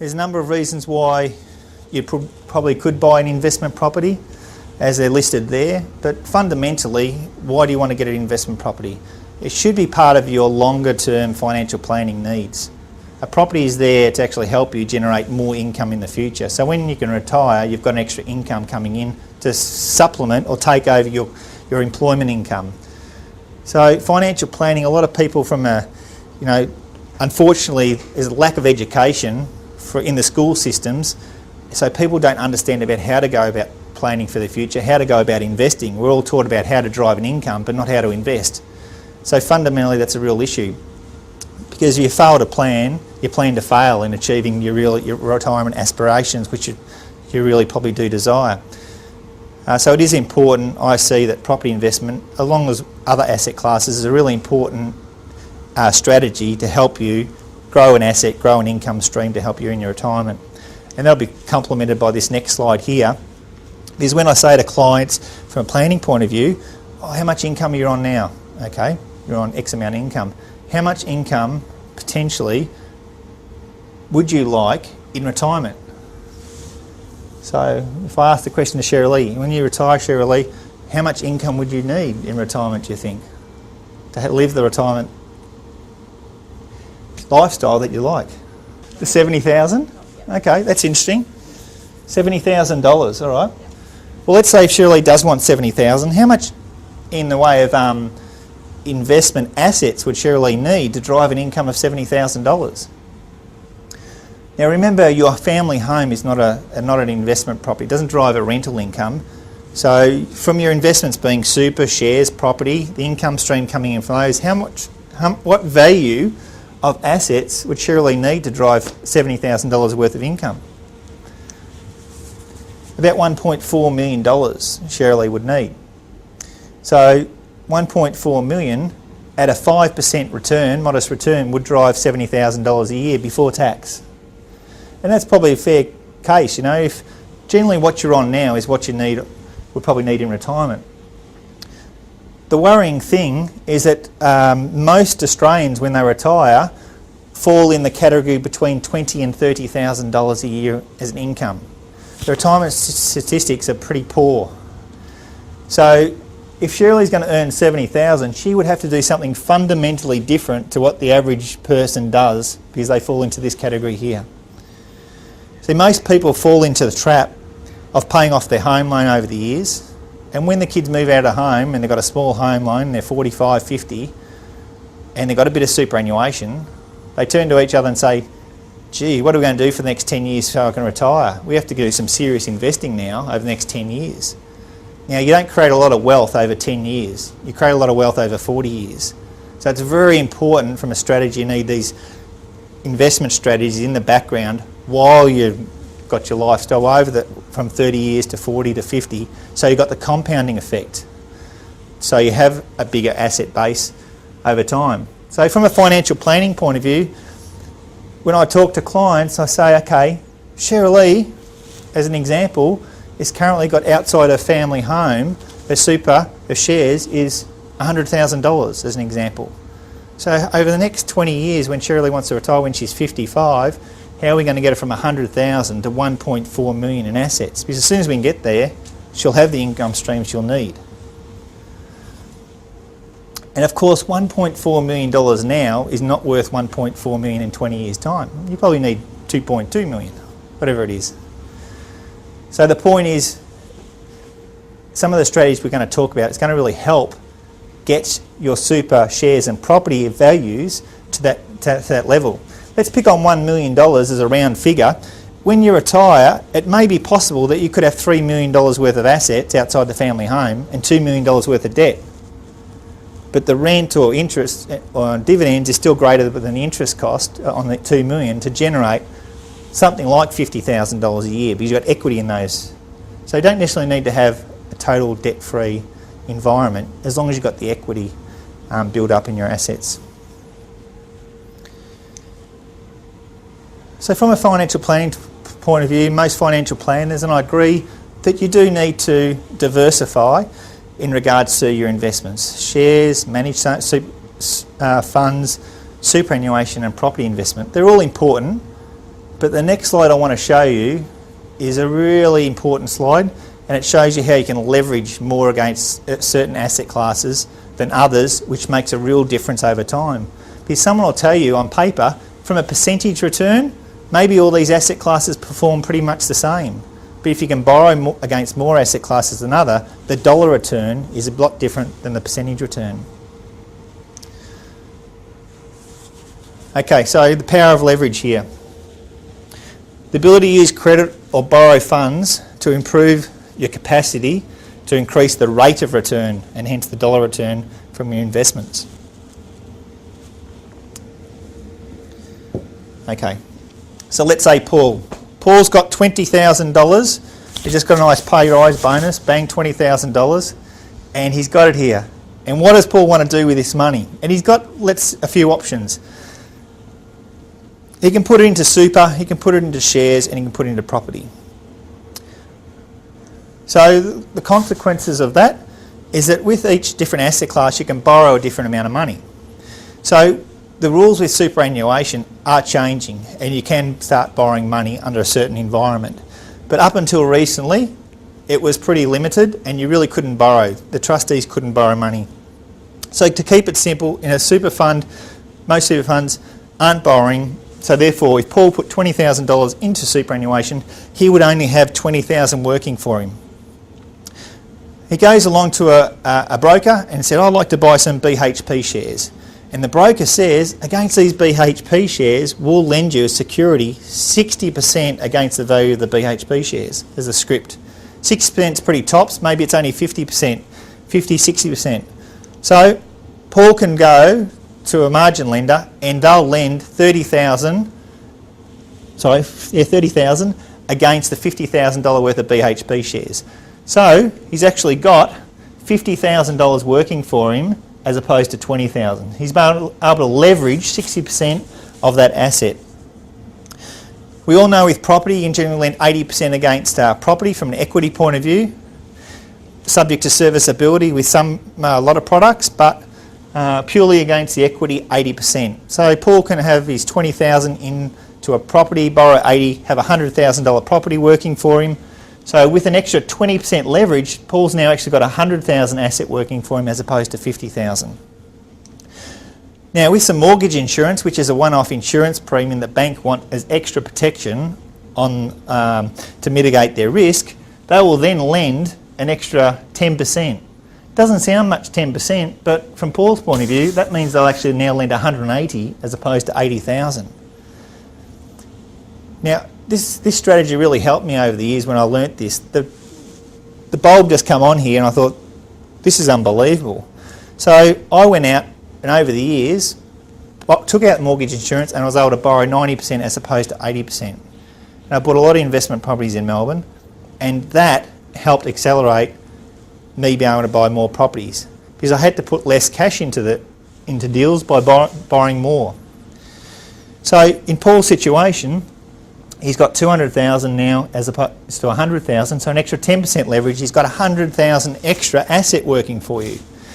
There's a number of reasons why you probably could buy an investment property as they're listed there, but fundamentally, why do you want to get an investment property? It should be part of your longer term financial planning needs. A property is there to actually help you generate more income in the future. So when you can retire, you've got an extra income coming in to supplement or take over your employment income. So financial planning, a lot of people unfortunately there's a lack of education in the school systems, so people don't understand about how to go about planning for the future, how to go about investing. We're all taught about how to drive an income but not how to invest. So fundamentally that's a real issue, because if you fail to plan, you plan to fail in achieving your retirement aspirations, which you really probably do desire. So it is important, I see, that property investment, along with other asset classes, is a really important strategy to help you grow an asset, grow an income stream to help you in your retirement. And that'll be complemented by this next slide here, because when I say to clients from a planning point of view, how much income are you on now? Okay, you're on X amount of income. How much income potentially would you like in retirement? So if I ask the question to Cheryl Lee, when you retire, Cheryl Lee, how much income would you need in retirement, do you think, to live the retirement lifestyle that you like? The $70,000? Okay, that's interesting. $70,000, all right. Well, let's say if Cheryl Lee does want $70,000, how much in the way of investment assets would Cheryl Lee need to drive an income of $70,000? Now remember, your family home is not an investment property. It doesn't drive a rental income. So from your investments being super, shares, property, the income stream coming in from those, what value of assets would Cheryl Lee need to drive $70,000 worth of income? About $1.4 million Cheryl Lee would need. So 1.4 million at a 5% return, modest return, would drive $70,000 a year before tax. And that's probably a fair case, if generally what you're on now is what you would probably need in retirement. The worrying thing is that most Australians, when they retire, fall in the category between $20,000 and $30,000 a year as an income. The retirement statistics are pretty poor. So if Shirley's going to earn $70,000, she would have to do something fundamentally different to what the average person does, because they fall into this category here. See, most people fall into the trap of paying off their home loan over the years, and when the kids move out of home and they've got a small home loan, they're 45, 50, and they've got a bit of superannuation, they turn to each other and say, gee, what are we going to do for the next 10 years so I can retire? We have to do some serious investing now over the next 10 years. Now, you don't create a lot of wealth over 10 years. You create a lot of wealth over 40 years. So it's very important from a strategy. You need these investment strategies in the background while you've got your lifestyle over from 30 years to 40 to 50. So you've got the compounding effect. So you have a bigger asset base over time. So from a financial planning point of view, when I talk to clients, I say, okay, Cheryl Lee, as an example, is currently got outside her family home, her super, her shares is $100,000 as an example. So over the next 20 years, when Cheryl Lee wants to retire when she's 55, how are we going to get her from 100,000 to 1.4 million in assets? Because as soon as we can get there, she'll have the income stream she'll need. And of course, $1.4 million now is not worth $1.4 million in 20 years' time. You probably need 2.2 million, whatever it is. So the point is, some of the strategies we're going to talk about is going to really help get your super, shares and property values to that level. Let's pick on $1 million as a round figure. When you retire, it may be possible that you could have $3 million worth of assets outside the family home and $2 million worth of debt. But the rent or interest or dividends is still greater than the interest cost on the $2 million to generate something like $50,000 a year, because you've got equity in those. So you don't necessarily need to have a total debt-free environment as long as you've got the equity built up in your assets. So from a financial planning point of view, most financial planners, and I agree, that you do need to diversify in regards to your investments. Shares, managed funds, superannuation and property investment, they're all important, But the next slide I want to show you is a really important slide, and it shows you how you can leverage more against certain asset classes than others, which makes a real difference over time. Because someone will tell you on paper, from a percentage return, maybe all these asset classes perform pretty much the same. But if you can borrow against more asset classes than other, the dollar return is a lot different than the percentage return. Okay, so the power of leverage here. The ability to use credit or borrow funds to improve your capacity to increase the rate of return and hence the dollar return from your investments. Okay, so let's say Paul's got $20,000. He's just got a nice pay rise bonus, bang, $20,000, and he's got it here. And what does Paul want to do with this money? And he's got a few options. He can put it into super, he can put it into shares, and he can put it into property. So the consequences of that is that with each different asset class you can borrow a different amount of money. So the rules with superannuation are changing and you can start borrowing money under a certain environment. But up until recently it was pretty limited and you really couldn't borrow. The trustees couldn't borrow money. So to keep it simple, in a super fund, most super funds aren't borrowing. So therefore if Paul put $20,000 into superannuation, he would only have $20,000 working for him. He goes along to a broker and said, I'd like to buy some BHP shares. And the broker says, against these BHP shares, we'll lend you a security 60% against the value of the BHP shares as a script. 6% is pretty tops, maybe it's only 50%, 50, 60%. So Paul can go to a margin lender and they'll lend $30,000 against the $50,000 worth of BHP shares. So he's actually got $50,000 working for him as opposed to $20,000. He's able to leverage 60% of that asset. We all know with property you can generally lend 80% against property from an equity point of view, subject to serviceability with a lot of products, but purely against the equity 80%. So Paul can have his $20,000 into a property, borrow 80, have a $100,000 property working for him. So with an extra 20% leverage, Paul's now actually got a $100,000 asset working for him as opposed to $50,000. Now with some mortgage insurance, which is a one-off insurance premium that bank want as extra protection on to mitigate their risk, they will then lend an extra 10%. Doesn't sound much 10%, but from Paul's point of view, that means they'll actually now lend 180 as opposed to 80,000. Now, this strategy really helped me over the years when I learnt this. The bulb just come on here and I thought, this is unbelievable. So I went out and over the years, took out mortgage insurance and I was able to borrow 90% as opposed to 80%. And I bought a lot of investment properties in Melbourne and that helped accelerate me being able to buy more properties because I had to put less cash into deals by borrowing more. So in Paul's situation, he's got 200,000 now as opposed to 100,000, so an extra 10% leverage. He's got 100,000 extra asset working for you.